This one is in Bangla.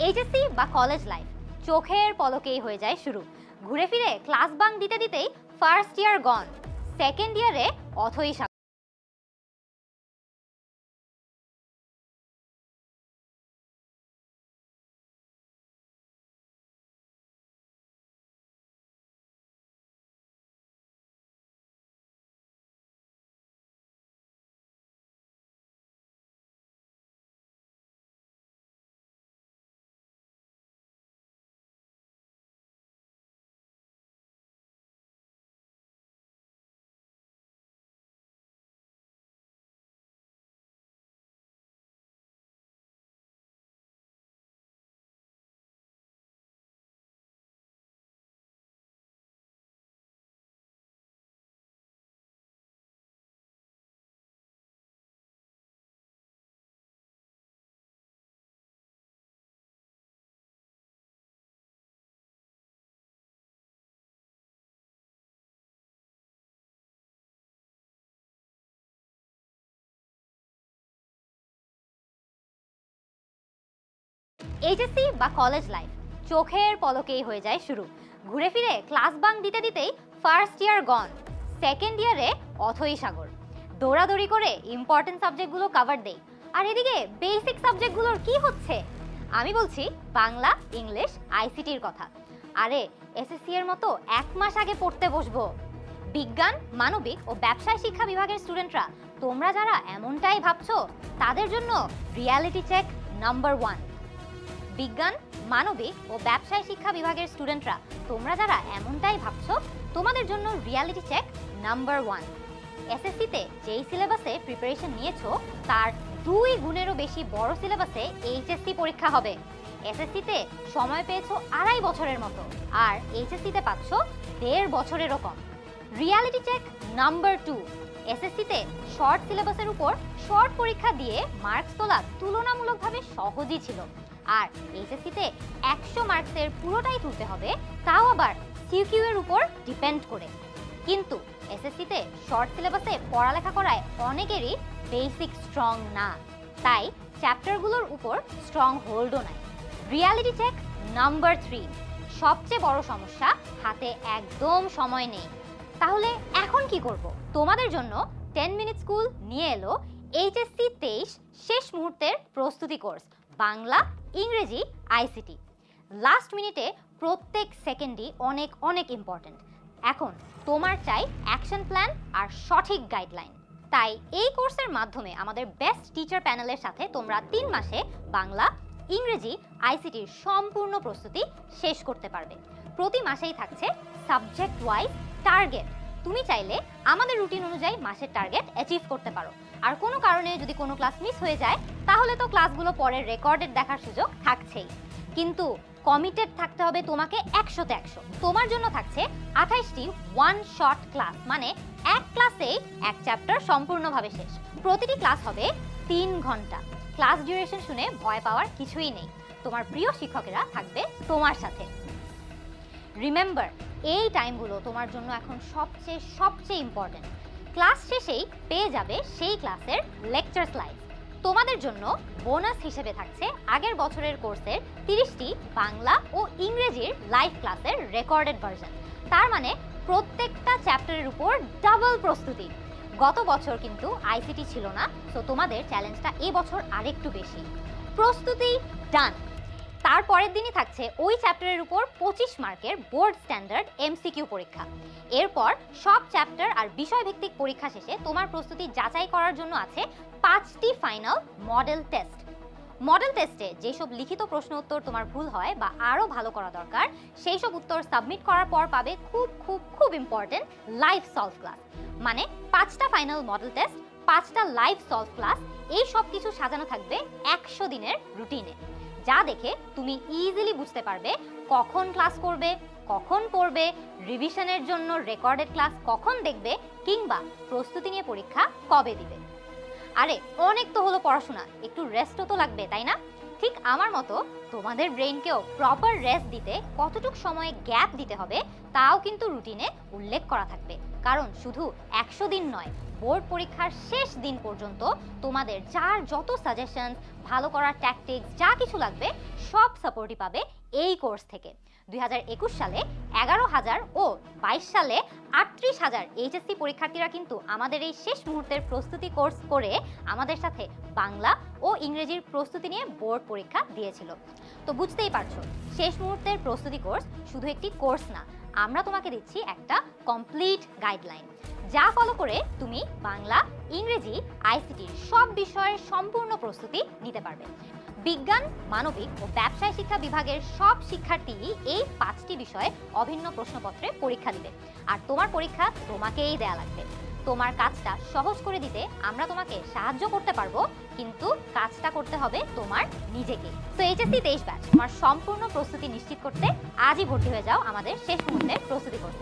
এইচএসসি বা কলেজ লাইফ চোখের পলকেই হয়ে যায় শুরু। ঘুরে ফিরে ক্লাস বাঙ্ক দিতে দিতেই ফার্স্ট ইয়ার গন, সেকেন্ড ইয়ারে অথই এইচএসসি বা কলেজ লাইফ চোখের পলকেই হয়ে যায় শুরু। ঘুরে ফিরে ক্লাস বাঙ্ক দিতে দিতেই ফার্স্ট ইয়ার গন, সেকেন্ড ইয়ারে অথই সাগর। দৌড়াদৌড়ি করে ইম্পর্টেন্ট সাবজেক্টগুলো কভার দেই, আর এদিকে বেসিক সাবজেক্টগুলোর কি হচ্ছে? আমি বলছি বাংলা, ইংলিশ, আইসিটির কথা। আরে এসএসসি এর মতো 1 মাস আগে পড়তে বসবো। বিজ্ঞান, মানবিক ও ব্যবসায় শিক্ষা বিভাগের স্টুডেন্টরা, তোমরা যারা এমনটাই ভাবছো, তাদের জন্য রিয়ালিটি চেক নাম্বার 1। বিজ্ঞান, মানবিক ও ব্যবসায় শিক্ষা বিভাগের স্টুডেন্টরা, তোমরা যারা এমনটাই ভাবছো, তোমাদের জন্য রিয়ালিটি চেক নাম্বার 1। এসএসসিতে যেই সিলেবাসে প্রিপারেশন নিয়েছো তার 2 গুণেরও বেশি বড় সিলেবাসে এইচএসসি পরীক্ষা হবে। এসএসসিতে সময় পেয়েছো 2.5 বছরের মতো, আর এইচএসসিতে পাচ্ছ 1.5 বছরেরও কম। Reality check number 2। এসএসসিতে শর্ট সিলেবাসের উপর শর্ট পরীক্ষা দিয়ে মার্কস তোলা তুলনামূলকভাবে সহজই ছিল, আর এইচএসসিতে 100 মার্কসের পুরোটাই তুলতে হবে, তাও আবার সিকিউ এর উপর ডিপেন্ড করে। কিন্তু এসএসসিতে শর্ট সিলেবাসে পড়ালেখা করায় অনেকেরই বেসিক স্ট্রং না, তাই চ্যাপ্টারগুলোর উপর স্ট্রং হোল্ডও নাই। Reality check number 3। সবচেয়ে বড় সমস্যা, হাতে একদম সময় নেই। তাহলে এখন কি করব? তোমাদের জন্য 10 মিনিট স্কুল নিয়ে এলো এইচএসসি 23 শেষ মুহূর্তের প্রস্তুতি কোর্স, বাংলা, ইংরেজি, আইসিটি। লাস্ট মিনিটে প্রত্যেক সেকেন্ডই অনেক অনেক ইম্পর্টেন্ট। এখন তোমার চাই অ্যাকশন প্ল্যান আর সঠিক গাইডলাইন। তাই এই কোর্সের মাধ্যমে আমাদের বেস্ট টিচার প্যানেলের সাথে তোমরা 3 মাসে বাংলা, ইংরেজি, আইসিটির সম্পূর্ণ প্রস্তুতি শেষ করতে পারবে। প্রতি মাসেই থাকছে সাবজেক্ট ওয়াইজ টার্গেট। তুমি চাইলে আমাদের রুটিন অনুযায়ী মাসের টার্গেট অ্যাচিভ করতে পারো, আর কোনো কারণে যদি কোনো ক্লাস মিস হয়ে যায় তাহলে তো ক্লাসগুলো পরে রেকর্ডেড দেখার সুযোগ থাকছেই। কিন্তু কমিটেড থাকতে হবে তোমাকে 100তে 100। তোমার জন্য থাকছে 28টি ওয়ান শট ক্লাস, মানে এক ক্লাসেই এক চ্যাপ্টার সম্পূর্ণভাবে শেষ। প্রতিটি ক্লাস হবে 3 ঘন্টা। ক্লাস ডিউরেশন শুনে ভয় পাওয়ার কিছুই নেই, তোমার প্রিয় শিক্ষকেরা থাকবে তোমার সাথে। রিমেম্বার, এই টাইমগুলো তোমার জন্য এখন সবচেয়ে ইম্পর্টেন্ট। ক্লাস শেষেই পেয়ে যাবে সেই ক্লাসের লেকচার স্লাইড। তোমাদের জন্য বোনাস হিসেবে থাকছে আগের বছরের কোর্সের 30টি বাংলা ও ইংরেজির লাইভ ক্লাসের রেকর্ডেড ভার্সন। তার মানে প্রত্যেকটা চ্যাপ্টারের উপর ডাবল প্রস্তুতি। গত বছর কিন্তু আইসিটি ছিল না, তো তোমাদের চ্যালেঞ্জটা এই বছর আরেকটু বেশি। প্রস্তুতি ডান। তারপরের দিনই থাকছে ওই চ্যাপ্টারের উপর 25 মার্কের বোর্ড স্ট্যান্ডার্ড এমসিকিউ পরীক্ষা। এরপর সব চ্যাপ্টার আর বিষয়ভিত্তিক পরীক্ষা শেষে তোমার প্রস্তুতি যাচাই করার জন্য আছে 5টি ফাইনাল মডেল টেস্ট। মডেল টেস্টে যেসব লিখিত প্রশ্ন উত্তর তোমার ভুল হয় বা আরও ভালো করা দরকার, সেই সব উত্তর সাবমিট করার পর পাবে খুব ইম্পর্টেন্ট লাইভ সলভ ক্লাস। মানে 5টা ফাইনাল মডেল টেস্ট, 5টা লাইভ সলভ ক্লাস, এই সব কিছু সাজানো থাকবে 100 দিনের রুটিনে, যা দেখে তুমি ইজিলি বুঝতে পারবে কখন ক্লাস করবে, কখন পড়বে, রিভিশনের জন্য রেকর্ডেড ক্লাস কখন দেখবে, কিংবা প্রস্তুতি নিয়ে পরীক্ষা কবে দিবে। আরে অনেক তো হলো পড়াশোনা, একটু রেস্টও তো লাগবে, তাই না? ঠিক আমার মতো তোমাদের ব্রেইনকেও প্রপার রেস্ট দিতে কতটুক সময় গ্যাপ দিতে হবে তাও কিন্তু রুটিনে উল্লেখ করা থাকবে। কারণ শুধু 100 দিন নয়, বোর্ড পরীক্ষার শেষ দিন পর্যন্ত তোমাদের যার যত সাজেশন, ভালো করার ট্যাকটিক্স যা কিছু লাগবে সব সাপোর্টই পাবে এই কোর্স থেকে। 2021 সালে 11,000 ও 22 সালে 38,000 এইচএসসি পরীক্ষার্থীরা কিন্তু আমাদের এই শেষ মুহূর্তের প্রস্তুতি কোর্স করে আমাদের সাথে বাংলা ও ইংরেজির প্রস্তুতি নিয়ে বোর্ড পরীক্ষা দিয়েছিল। তো বুঝতেই পারছো, শেষ মুহূর্তের প্রস্তুতি কোর্স শুধু একটি কোর্স না, আমরা তোমাকে দিচ্ছি একটা কমপ্লিট গাইডলাইন, যা ফলো করে তুমি বাংলা, ইংরেজি, আইসিটির সব বিষয়ের সম্পূর্ণ প্রস্তুতি নিতে পারবে। বিজ্ঞান, মানবিক ও ব্যবসায় শিক্ষা বিভাগের সব শিক্ষার্থী এই 5টি বিষয়ে অভিন্ন প্রশ্নপত্রে পরীক্ষা দিবে। আর তোমার পরীক্ষা তোমাকেই দেয়া লাগবে। তোমার কাজটা সহজ করে দিতে আমরা তোমাকে সাহায্য করতে পারবো, কিন্তু কাজটা করতে হবে তোমার নিজেকে। তো এইচএসসি 23 ব্যাচ তোমার সম্পূর্ণ প্রস্তুতি নিশ্চিত করতে আজই ভর্তি হয়ে যাও আমাদের শেষ মুহূর্তের প্রস্তুতি কোর্সে।